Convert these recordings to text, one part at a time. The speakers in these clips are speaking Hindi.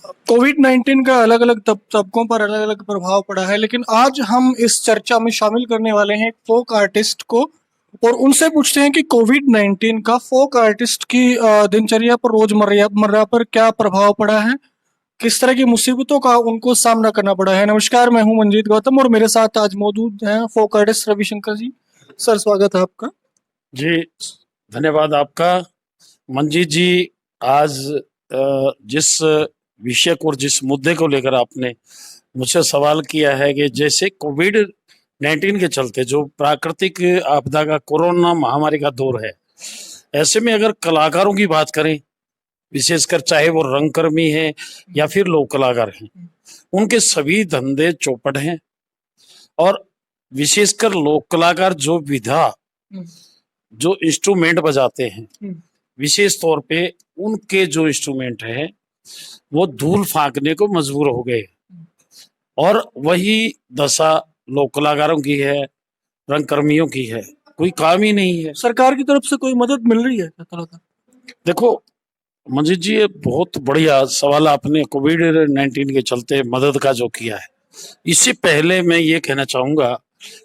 कोविड-19 का अलग-अलग तबकों पर अलग-अलग प्रभाव पड़ा है, लेकिन आज हम इस चर्चा में शामिल करने वाले हैं एक फ़ोक आर्टिस्ट को और उनसे पूछते हैं कि कोविड-19 का फ़ोक आर्टिस्ट की दिनचर्या पर, रोज़मर्रा मर्रा पर क्या प्रभाव पड़ा है? किस तरह की मुसीबतों का उनको सामना करना पड़ा है? नमस्कार, मैं हूँ मंजीत गौतम और मेरे साथ आज मौजूद हैं फ़ोक आर्टिस्ट रविशंकर जी। सर, स्वागत है आपका। जी, धन्यवाद आपका। मंजीत जी, आज जिस विषय को और जिस मुद्दे को लेकर आपने मुझसे सवाल किया है कि जैसे कोविड-19 के चलते जो प्राकृतिक आपदा का कोरोना महामारी का दौर है, ऐसे में अगर कलाकारों की बात करें, विशेषकर चाहे वो रंगकर्मी हैं या फिर लोक कलाकार हैं, उनके सभी धंधे चौपट हैं। और विशेषकर लोक कलाकार जो विधा, जो इंस्ट्रूमेंट बजाते हैं, विशेष तौर पे उनके जो इंस्ट्रूमेंट हैं वो धूल फांकने को मजबूर हो गए। और वही दशा लोक कलाकारों की है, रंगकर्मियों की है, कोई काम ही नहीं है। सरकार की तरफ से कोई मदद मिल रही है कलाकार? देखो मंजीत जी, ये बहुत बढ़िया सवाल आपने कोविड-19 के चलते मदद का जो किया है। इससे पहले मैं ये कहना चाहूंगा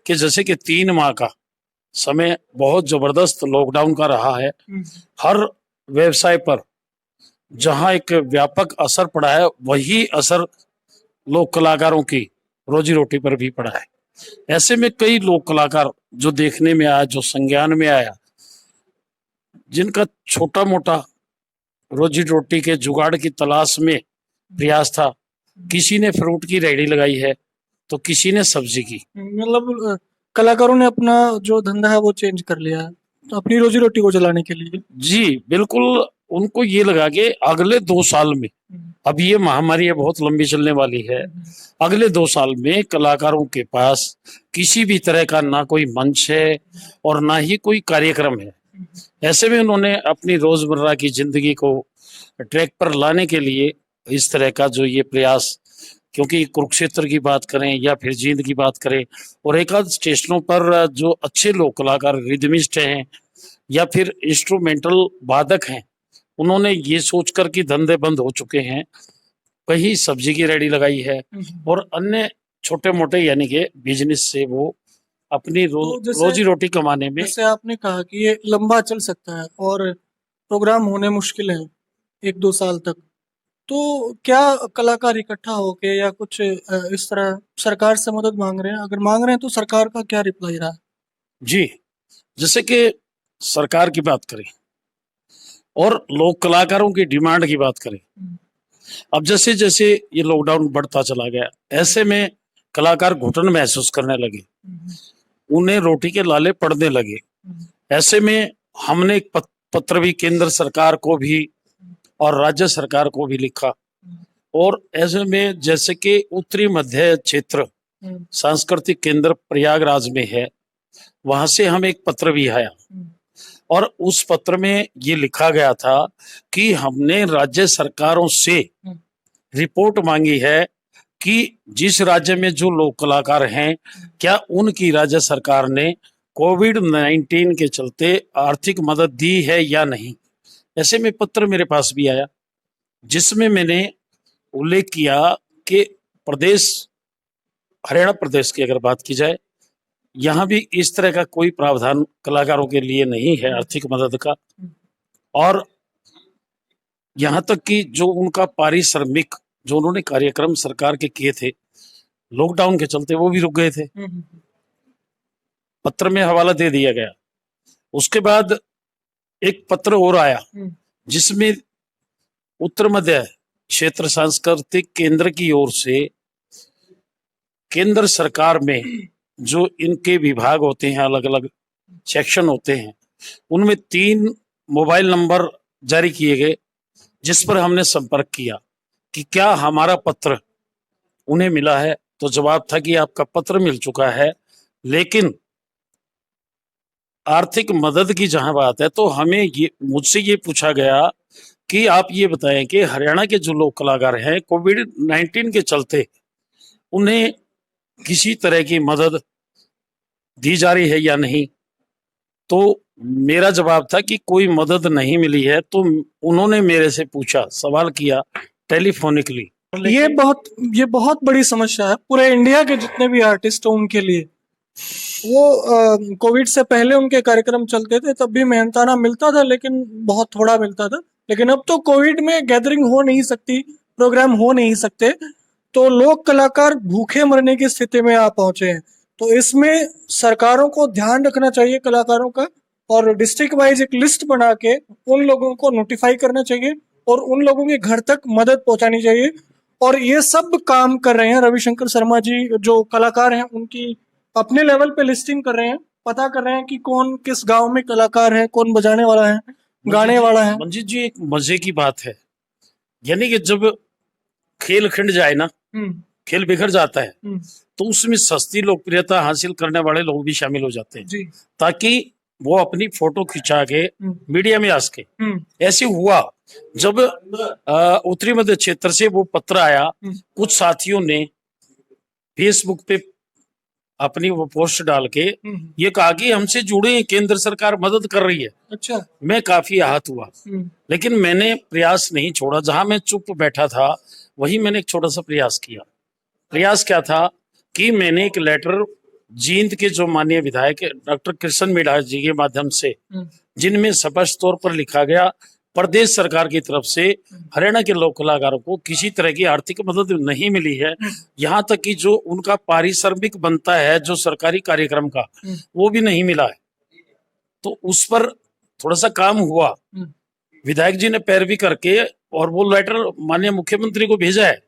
कि जैसे कि 3 माह का समय बहुत जबरदस्त लॉकडाउन का रहा है, हर व्यवसाय पर जहां एक व्यापक असर पड़ा है, वही असर लोक कलाकारों की रोजी रोटी पर भी पड़ा है। ऐसे में कई लोक कलाकार जो देखने में आया, जो संज्ञान में आया, जिनका छोटा मोटा रोजी रोटी के जुगाड़ की तलाश में प्रयास था, किसी ने फ्रूट की रेहड़ी लगाई है तो किसी ने सब्जी की। मतलब कलाकारों ने अपना जो धंधा है वो चेंज कर लिया है तो अपनी रोजी रोटी को चलाने के लिए। जी बिल्कुल, उनको ये लगा कि अगले 2 साल में, अब ये महामारी है बहुत लंबी चलने वाली है, अगले 2 साल में कलाकारों के पास किसी भी तरह का ना कोई मंच है और ना ही कोई कार्यक्रम है। ऐसे में उन्होंने अपनी रोजमर्रा की जिंदगी को ट्रैक पर लाने के लिए इस तरह का जो ये प्रयास, क्योंकि कुरुक्षेत्र की बात करें या फिर जींद की बात करें और एक आध स्टेशनों पर जो अच्छे लोक कलाकार रिदमिस्ट हैं या फिर इंस्ट्रूमेंटल वादक हैं, उन्होंने ये सोचकर कि धंधे बंद हो चुके हैं, कहीं सब्जी की रेहड़ी लगाई है और अन्य छोटे मोटे यानी कि बिजनेस से वो अपनी रोजी रोटी कमाने में। जैसे आपने कहा कि ये लंबा चल सकता है और प्रोग्राम होने मुश्किल है 1-2 साल तक, तो क्या कलाकार इकट्ठा होके या कुछ इस तरह सरकार से मदद मांग रहे हैं? अगर मांग रहे हैं तो सरकार का क्या रिप्लाई रहा है? जी, जैसे कि सरकार की बात करें और लोक कलाकारों की डिमांड की बात करें, अब जैसे जैसे ये लॉकडाउन बढ़ता चला गया, ऐसे में कलाकार घुटन महसूस करने लगे, उन्हें रोटी के लाले पड़ने लगे। ऐसे में हमने एक पत्र भी केंद्र सरकार को भी और राज्य सरकार को भी लिखा और ऐसे में जैसे कि उत्तरी मध्य क्षेत्र सांस्कृतिक केंद्र प्रयागराज में है, वहां से हमें एक पत्र भी आया और उस पत्र में ये लिखा गया था कि हमने राज्य सरकारों से रिपोर्ट मांगी है कि जिस राज्य में जो लोक कलाकार हैं, क्या उनकी राज्य सरकार ने कोविड-19 के चलते आर्थिक मदद दी है या नहीं। ऐसे में पत्र मेरे पास भी आया जिसमें मैंने उल्लेख किया कि प्रदेश, हरियाणा प्रदेश की अगर बात की जाए, यहाँ भी इस तरह का कोई प्रावधान कलाकारों के लिए नहीं है आर्थिक मदद का। और यहाँ तक कि जो उनका पारिश्रमिक, जो उन्होंने कार्यक्रम सरकार के किए थे लॉकडाउन के चलते, वो भी रुक गए थे। पत्र में हवाला दे दिया गया। उसके बाद एक पत्र और आया जिसमें उत्तर मध्य क्षेत्र सांस्कृतिक केंद्र की ओर से केंद्र सरकार में जो इनके विभाग होते हैं, अलग अलग सेक्शन होते हैं, उनमें 3 मोबाइल नंबर जारी किए गए जिस पर हमने संपर्क किया कि क्या हमारा पत्र उन्हें मिला है। तो जवाब था कि आपका पत्र मिल चुका है, लेकिन आर्थिक मदद की जहां बात है तो हमें मुझसे ये पूछा गया कि आप ये बताएं कि हरियाणा के जो लोक कलाकार हैं, कोविड-19 के चलते उन्हें किसी तरह की मदद दी जा रही है या नहीं। तो मेरा जवाब था कि कोई मदद नहीं मिली है। तो उन्होंने मेरे से पूछा, सवाल किया, टेलीफोनिकली। ये बहुत बड़ी समस्या है पूरे इंडिया के जितने भी आर्टिस्ट हैं उनके लिए। वो कोविड से पहले उनके कार्यक्रम चलते थे, तब भी मेहनताना मिलता था, लेकिन बहुत थोड़ा मिलता था। लेकिन अब तो कोविड में गैदरिंग हो नहीं सकती, प्रोग्राम हो नहीं सकते, तो लोक कलाकार भूखे मरने की स्थिति में आ पहुंचे हैं। तो इसमें सरकारों को ध्यान रखना चाहिए कलाकारों का, और डिस्ट्रिक्ट वाइज एक लिस्ट बना के उन लोगों को नोटिफाई करना चाहिए और उन लोगों के घर तक मदद पहुंचानी चाहिए। और ये सब काम कर रहे हैं रविशंकर शर्मा जी, जो कलाकार हैं उनकी अपने लेवल पे लिस्टिंग कर रहे हैं, पता कर रहे हैं कि कौन किस गांव में कलाकार है, कौन बजाने वाला है, गाने वाला है। मंजीत जी, एक मजे की बात है, यानी कि जब खेल खिंड जाए ना, खेल बिखर जाता है, तो उसमें सस्ती लोकप्रियता हासिल करने वाले लोग भी शामिल हो जाते हैं जी। ताकि वो अपनी फोटो खिंचा के मीडिया में आ सके। ऐसे हुआ जब उत्तरी मध्य क्षेत्र से वो पत्र आया, कुछ साथियों ने फेसबुक पे अपनी वो पोस्ट डाल के ये कहा कि हमसे जुड़े केंद्र सरकार मदद कर रही है। अच्छा। मैं काफी आहत हुआ, लेकिन मैंने प्रयास नहीं छोड़ा। जहां मैं चुप बैठा था वही मैंने एक छोटा सा प्रयास किया। प्रयास क्या था कि मैंने एक लेटर जींद के जो माननीय विधायक डॉक्टर कृष्ण मीणा जी के माध्यम से, जिनमें स्पष्ट तौर पर लिखा गया प्रदेश सरकार की तरफ से हरियाणा के लोक कलाकारों को किसी तरह की आर्थिक मदद नहीं मिली है, यहाँ तक कि जो उनका पारिश्रमिक बनता है जो सरकारी कार्यक्रम का, वो भी नहीं मिला है। तो उस पर थोड़ा सा काम हुआ, विधायक जी ने पैरवी करके और वो लेटर माननीय मुख्यमंत्री को भेजा है।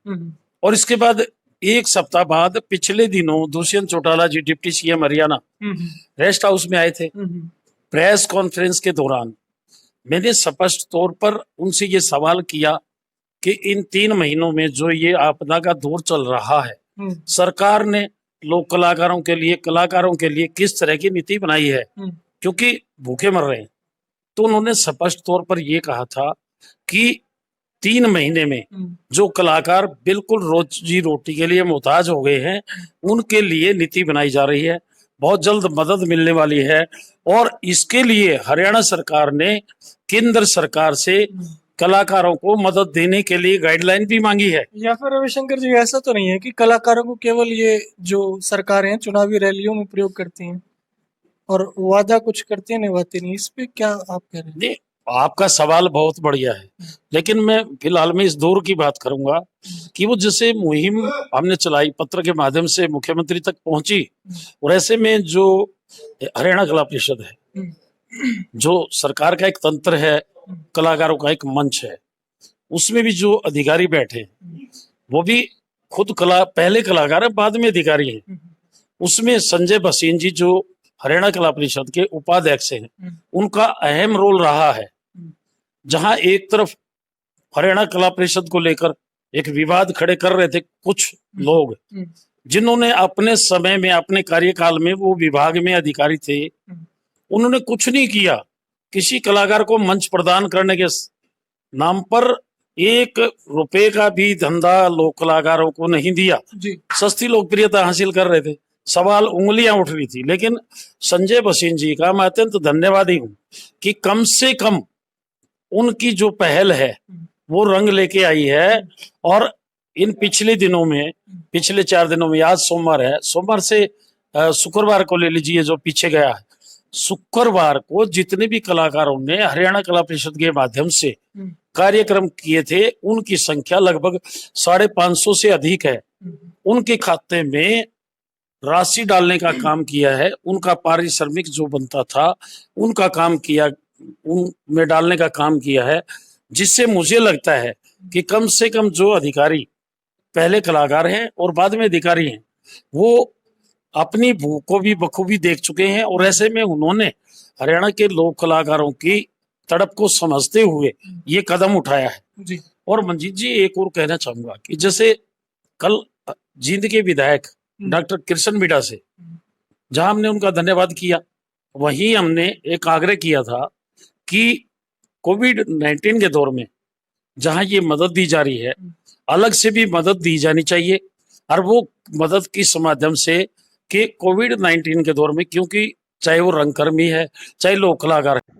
और इसके बाद एक सप्ताह बाद पिछले दिनों Dushyant Chautala ji deputy CM Haryana rest house में आए थे। प्रेस कॉन्फ्रेंस के दौरान मैंने स्पष्ट तौर पर उनसे ये सवाल किया कि इन 3 महीनों में जो ये आपदा का दौर चल रहा है, सरकार ने लोक कलाकारों के लिए किस तरह की नीति बनाई है, क्योंकि भूखे मर रहे हैं। तो उन्होंने स्पष्ट तौर पर यह कहा था कि 3 महीने में जो कलाकार बिल्कुल रोजी रोटी के लिए मोहताज हो गए हैं, उनके लिए नीति बनाई जा रही है, बहुत जल्द मदद मिलने वाली है। और इसके लिए हरियाणा सरकार ने केंद्र सरकार से कलाकारों को मदद देने के लिए गाइडलाइन भी मांगी है। या फिर रविशंकर जी, ऐसा तो नहीं है कि कलाकारों को केवल ये जो सरकारें चुनावी रैलियों में प्रयोग करती हैं और वादा कुछ करती है निभाती नहीं, इस पे क्या आप कह रहे हैं? आपका सवाल बहुत बढ़िया है, लेकिन मैं फिलहाल में इस दौर की बात करूंगा कि वो जैसे मुहिम हमने चलाई, पत्र के माध्यम से मुख्यमंत्री तक पहुंची, और ऐसे में जो हरियाणा कला परिषद है, जो सरकार का एक तंत्र है, कलाकारों का एक मंच है, उसमें भी जो अधिकारी बैठे वो भी खुद पहले कलाकार है, बाद में अधिकारी हैं। उसमें संजय भसीन जी जो हरियाणा कला परिषद के उपाध्यक्ष हैं, उनका अहम रोल रहा है। जहां एक तरफ हरियाणा कला परिषद को लेकर एक विवाद खड़े कर रहे थे कुछ लोग, जिन्होंने अपने समय में, अपने कार्यकाल में, वो विभाग में अधिकारी थे, उन्होंने कुछ नहीं किया। किसी कलाकार को मंच प्रदान करने के नाम पर 1 रुपए का भी धंधा लोक कलाकारों को नहीं दिया। सस्ती लोकप्रियता हासिल कर रहे थे, सवाल उंगलियां उठ रही थी। लेकिन संजय भसीन जी का मैं अत्यंत धन्यवादी हूं कि कम से कम उनकी जो पहल है वो रंग लेके आई है। और इन पिछले दिनों में, पिछले 4 दिनों में, आज सोमवार है, सोमवार से शुक्रवार को ले लीजिए जो पीछे गया है, शुक्रवार को जितने भी कलाकारों ने हरियाणा कला परिषद के माध्यम से कार्यक्रम किए थे, उनकी संख्या लगभग 550 से अधिक है। उनके खाते में राशि डालने का काम किया है, उनका पारिश्रमिक जो बनता था उनका काम किया, उनमें डालने का काम किया है, जिससे मुझे लगता है कि कम से कम जो अधिकारी पहले कलाकार हैं और बाद में अधिकारी हैं, वो अपनी भूख को भी बखूबी देख चुके हैं। और ऐसे में उन्होंने हरियाणा के लोक कलाकारों की तड़प को समझते हुए ये कदम उठाया है जी। और मंजीत जी, एक और कहना चाहूंगा कि जैसे कल जींद के विधायक डॉक्टर कृष्ण मीणा से जहां हमने उनका धन्यवाद किया, वहीं हमने एक आग्रह किया था कि कोविड-19 के दौर में जहां ये मदद दी जा रही है, अलग से भी मदद दी जानी चाहिए। और वो मदद किस माध्यम से कि कोविड-19 के दौर में, क्योंकि चाहे वो रंगकर्मी है, चाहे लोक कलाकार है,